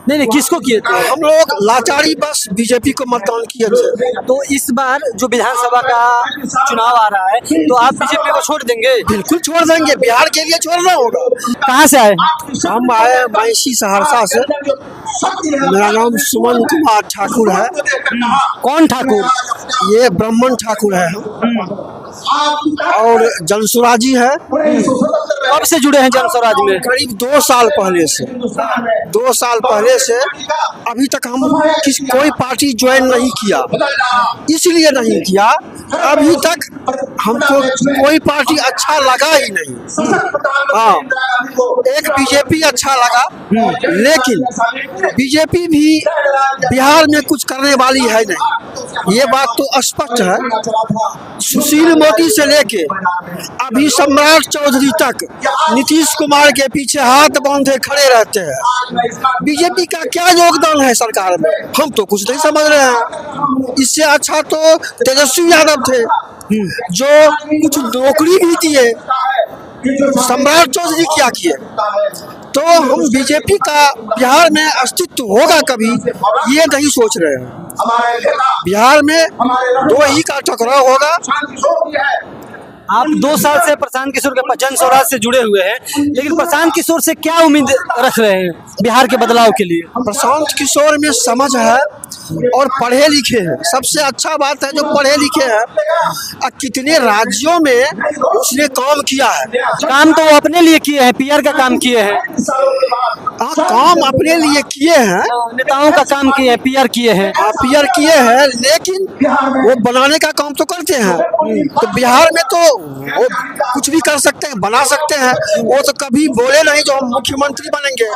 नहीं नहीं, किसको किए थे? हम लोग लाचारी बस बीजेपी को मतदान किए थे। तो इस बार जो विधानसभा का चुनाव आ रहा है तो आप बीजेपी को छोड़ देंगे? बिल्कुल छोड़ देंगे, बिहार के लिए छोड़ना होगा। कहाँ से आए? हम आए मैसी सहरसा से। मेरा नाम सुमन कुमार ठाकुर है। कौन ठाकुर? ये ब्राह्मण ठाकुर है और जनसुरा जी है। कब से जुड़े हैं जन स्वराज में? करीब 2 साल पहले से। 2 साल पहले से अभी तक हम कोई पार्टी ज्वाइन नहीं किया, इसलिए नहीं किया अभी तक हमको कोई पार्टी अच्छा लगा ही नहीं। हाँ, एक बीजेपी अच्छा लगा, लेकिन बीजेपी भी बिहार में कुछ करने वाली है नहीं, ये बात तो स्पष्ट है। सुशील मोदी से लेके अभी सम्राट चौधरी तक नीतीश कुमार के पीछे हाथ बांधे खड़े रहते हैं। बीजेपी का क्या योगदान है सरकार में, हम तो कुछ नहीं समझ रहे हैं। इससे अच्छा तो तेजस्वी यादव थे जो कुछ नौकरी भी दिए, सम्राट चौधरी क्या किए। तो हम बीजेपी का बिहार में अस्तित्व होगा कभी, ये नहीं सोच रहे हैं। बिहार में 2 ही का टकराव होगा। आप 2 साल से प्रशांत किशोर के जन स्वराज से जुड़े हुए हैं, लेकिन प्रशांत किशोर से क्या उम्मीद रख रहे हैं बिहार के बदलाव के लिए? प्रशांत किशोर में समझ है और पढ़े लिखे हैं। सबसे अच्छा बात है जो पढ़े लिखे हैं। कितने राज्यों में उसने काम किया है। काम तो वो अपने लिए किए हैं, पीआर का काम किए हैं। काम अपने लिए किए हैं, नेताओं का काम किए हैं, पीआर किए हैं। पीआर किए हैं, लेकिन वो बनाने का काम तो करते हैं। तो बिहार में तो वो कुछ भी कर सकते हैं, बना सकते हैं। वो तो कभी बोले नहीं जो हम मुख्यमंत्री बनेंगे,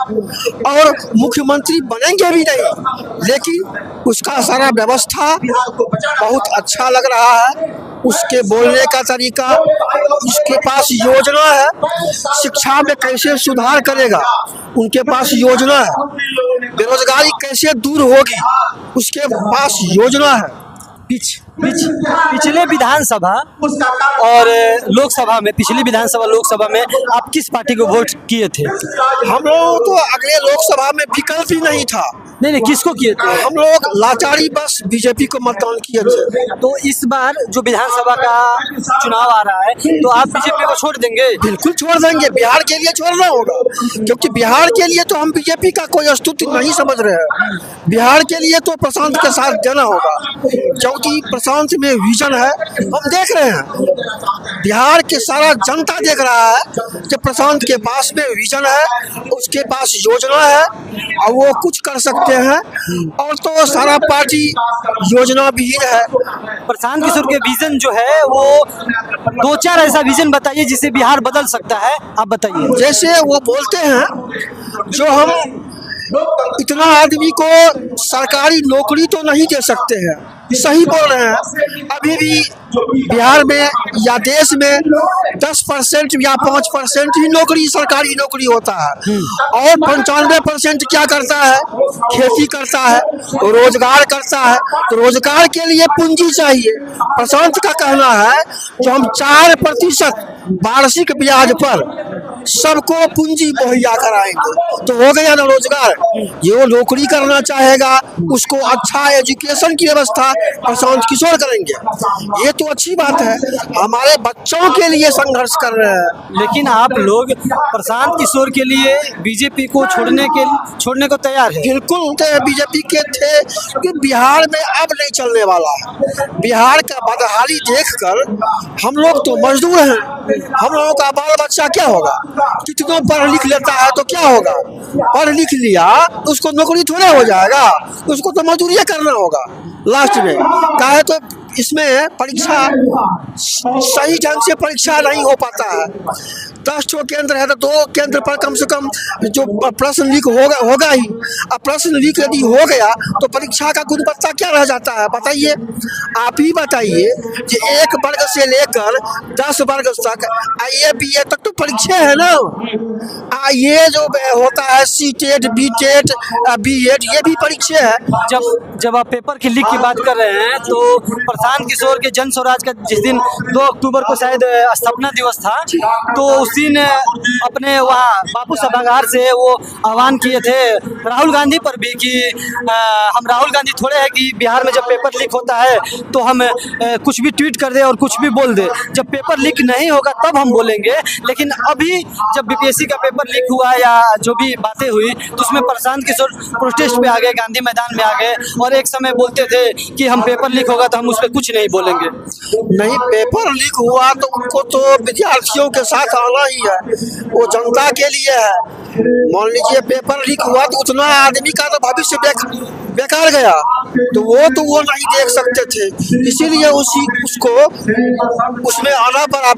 और मुख्यमंत्री बनेंगे भी नहीं, लेकिन उसका सारा व्यवस्था बहुत अच्छा लग रहा है। उसके बोलने का तरीका, उसके पास योजना है। शिक्षा में कैसे सुधार करेगा, उनके पास योजना है। बेरोजगारी कैसे दूर होगी, उसके पास योजना है। पिछले विधानसभा और लोकसभा में, पिछली विधानसभा लोकसभा में आप किस पार्टी को वोट किए थे? हम लोग तो अगले लोकसभा में विकल्प ही नहीं था। नहीं नहीं, किसको किए थे? हम लोग लाचारी बस बीजेपी को मतदान किए थे। तो इस बार जो विधानसभा का चुनाव आ रहा है तो आप बीजेपी को छोड़ देंगे? बिल्कुल छोड़ देंगे, बिहार के लिए छोड़ना होगा। क्योंकि बिहार के लिए तो हम बीजेपी का कोई अस्तित्व नहीं समझ रहे हैं। बिहार के लिए तो प्रशांत के साथ देना होगा, क्योंकि प्रशांत में विजन है। हम देख रहे हैं, बिहार के सारा जनता देख रहा है कि प्रशांत के पास में विजन है, उसके पास योजना है और वो कुछ कर सकते हैं। और तो सारा पार्टी योजना भी है। प्रशांत किशोर के विजन जो है वो 2-4 ऐसा विजन बताइए जिससे बिहार बदल सकता है, आप बताइए। जैसे वो बोलते हैं जो हम इतना आदमी को सरकारी नौकरी तो नहीं दे सकते हैं, सही बोल रहे हैं। अभी भी बिहार में या देश में 10% या 5% ही नौकरी, सरकारी नौकरी होता है, और 95% क्या करता है, खेती करता है, रोजगार करता है। तो रोजगार के लिए पूंजी चाहिए। प्रशांत का कहना है कि हम 4% वार्षिक ब्याज पर सबको पूंजी मुहैया कराएंगे, तो हो गया ना रोजगार। जो नौकरी करना चाहेगा उसको अच्छा एजुकेशन की व्यवस्था प्रशांत किशोर करेंगे, ये तो अच्छी बात है। हमारे बच्चों के लिए संघर्ष कर रहे हैं। लेकिन आप लोग प्रशांत किशोर के लिए बीजेपी को छोड़ने को तैयार है? बिल्कुल बीजेपी के थे कि बिहार में अब नहीं चलने वाला है। बिहार का बदहाली देखकर हम लोग तो मजदूर हैं। हम लोगों का बाल बच्चा क्या होगा, कितना पढ़ लिख लेता है तो क्या होगा, पढ़ लिख लिया उसको नौकरी थोड़े हो जाएगा, उसको तो मजदूरी करना होगा लास्ट में। कहे तो इसमें परीक्षा सही ढंग से परीक्षा नहीं हो पाता है। 10 केंद्र है तो 2 केंद्र पर कम से कम जो प्रश्न लीक होगा ही। अब प्रश्न लीक यदि हो गया तो परीक्षा का गुणवत्ता क्या रह जाता है, बताइए। आप ही बताइए कि 1 वर्ग से लेकर 10 वर्ग तक IAS BA तक तो परीक्षा है ना। ये जो होता है CTET BTET BED, ये भी परीक्षा है। जब आप पेपर की लीक की बात कर रहे हैं तो प्रशांत किशोर के जन स्वराज का जिस दिन 2 अक्टूबर को शायद स्थापना दिवस था, तो उस दिन अपने वहाँ बापू सभागार से वो आह्वान किए थे राहुल गांधी पर भी कि हम राहुल गांधी थोड़े हैं कि बिहार में जब पेपर लीक होता है तो हम कुछ भी ट्वीट कर दे और कुछ भी बोल दे, जब पेपर लीक नहीं होगा तब हम बोलेंगे। लेकिन अभी जब बीपीएससी का पेपर लीक हुआ या जो भी बातें हुई तो उसमें प्रशांत किशोर प्रोटेस्ट पे आ गए, गांधी मैदान में आ गए और एक समय बोलते थे कि हम पेपर लीक होगा तो हम उस पर कुछ नहीं बोलेंगे। नहीं, पेपर लीक हुआ तो उनको तो विद्यार्थियों के साथ आना ही है, वो जनता के लिए है। मान लीजिए पेपर लीक हुआ तो उतना आदमी का तो भविष्य बेकार गया, तो वो नहीं देख सकते थे, इसीलिए उसको उसमें आना पड़ा।